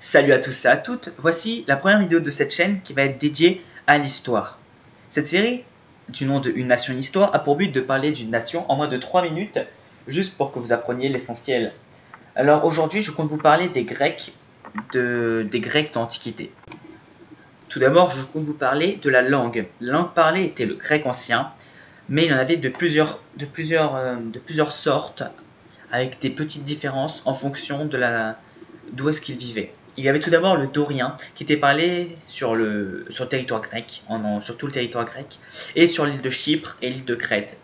Salut à tous et à toutes, voici la première vidéo de cette chaîne qui va être dédiée à l'histoire. Cette série, du nom de Une nation, une histoire, a pour but de parler d'une nation en moins de 3 minutes, juste pour que vous appreniez l'essentiel. Alors aujourd'hui, je compte vous parler des Grecs d'Antiquité. Tout d'abord, je compte vous parler de la langue. La langue parlée était le grec ancien, mais il y en avait de plusieurs sortes, avec des petites différences en fonction d'où est-ce qu'ils vivaient. Il y avait tout d'abord le dorien, qui était parlé sur le territoire grec, sur tout le territoire grec, et sur l'île de Chypre et l'île de Crète.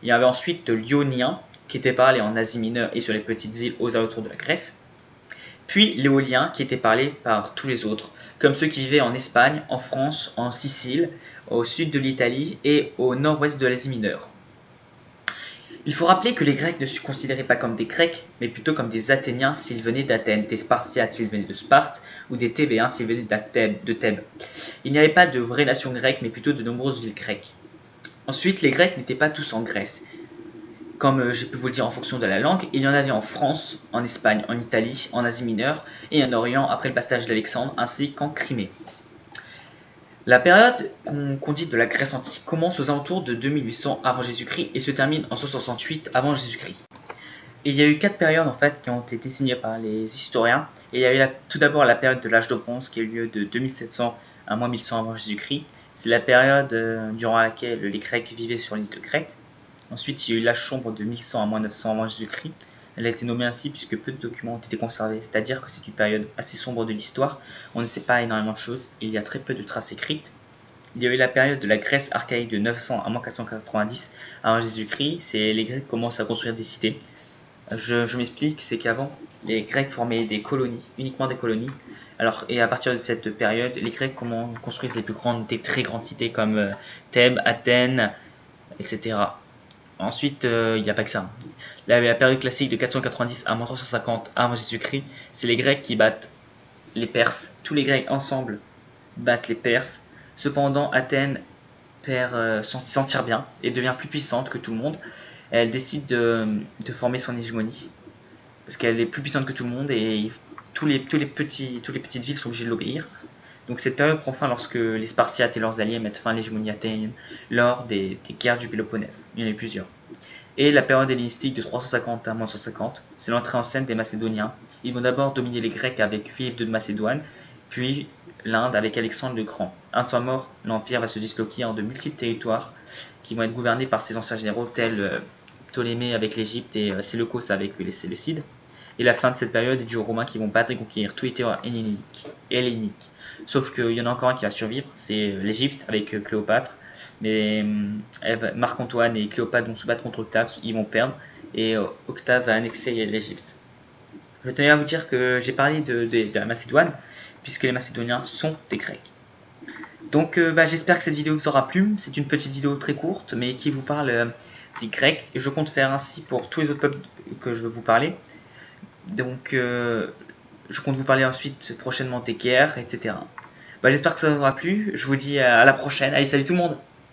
Il y avait ensuite le lionien, qui était parlé en Asie mineure et sur les petites îles aux alentours de la Grèce. Puis l'éolien, qui était parlé par tous les autres, comme ceux qui vivaient en Espagne, en France, en Sicile, au sud de l'Italie et au nord-ouest de l'Asie mineure. Il faut rappeler que les Grecs ne se considéraient pas comme des Grecs, mais plutôt comme des Athéniens s'ils venaient d'Athènes, des Spartiates s'ils venaient de Sparte, ou des Thébéens s'ils venaient de Thèbes. Il n'y avait pas de vraie nation grecque, mais plutôt de nombreuses villes grecques. Ensuite, les Grecs n'étaient pas tous en Grèce. Comme j'ai pu vous le dire en fonction de la langue, il y en avait en France, en Espagne, en Italie, en Asie mineure et en Orient après le passage d'Alexandre, ainsi qu'en Crimée. La période qu'on dit de la Grèce antique commence aux alentours de 2800 avant Jésus-Christ et se termine en 168 avant Jésus-Christ. Il y a eu 4 périodes en fait qui ont été signées par les historiens. Et il y a eu tout d'abord la période de l'âge de bronze qui a eu lieu de 2700 à moins 1100 avant Jésus-Christ. C'est la période durant laquelle les Grecs vivaient sur l'île de Crète. Ensuite, il y a eu l'âge sombre de 1100 à moins 900 avant Jésus-Christ. Elle a été nommée ainsi puisque peu de documents ont été conservés, c'est-à-dire que c'est une période assez sombre de l'histoire. On ne sait pas énormément de choses et il y a très peu de traces écrites. Il y a eu la période de la Grèce archaïque de 900 à moins 490 avant Jésus-Christ. C'est les Grecs commencent à construire des cités. Je m'explique, c'est qu'avant, les Grecs formaient des colonies, uniquement des colonies. Et à partir de cette période, les Grecs construisent des très grandes cités comme Thèbes, Athènes, etc. Ensuite, il n'y a pas que ça. La période classique de 490 à 350 avant Jésus-Christ, c'est les Grecs qui battent les Perses. Tous les Grecs ensemble battent les Perses. Cependant, Athènes s'en tire bien et devient plus puissante que tout le monde. Elle décide de former son hégémonie parce qu'elle est plus puissante que tout le monde et toutes les petites villes sont obligées de l'obéir. Donc cette période prend fin lorsque les Spartiates et leurs alliés mettent fin à l'hégémonie athénienne lors des guerres du Péloponnèse. Il y en a eu plusieurs. Et la période hellénistique de 350 à moins 150, c'est l'entrée en scène des Macédoniens. Ils vont d'abord dominer les Grecs avec Philippe II de Macédoine, puis l'Inde avec Alexandre le Grand. Un soit mort, l'Empire va se disloquer en de multiples territoires qui vont être gouvernés par ses anciens généraux tels Ptolémée avec l'Égypte et Séleucos avec les Séleucides. Et la fin de cette période est due aux Romains qui vont battre et conquérir tous les territoires helléniques. Sauf qu'il y en a encore un qui va survivre, c'est l'Égypte avec Cléopâtre. Mais Marc-Antoine et Cléopâtre vont se battre contre Octave, ils vont perdre, et Octave va annexer l'Égypte. Je tenais à vous dire que j'ai parlé de la Macédoine, puisque les Macédoniens sont des Grecs. Donc j'espère que cette vidéo vous aura plu. C'est une petite vidéo très courte, mais qui vous parle des Grecs. Et je compte faire ainsi pour tous les autres peuples que je veux vous parler. Donc je compte vous parler ensuite prochainement des guerres, etc. J'espère que ça vous aura plu. Je vous dis à la prochaine. Allez, salut tout le monde!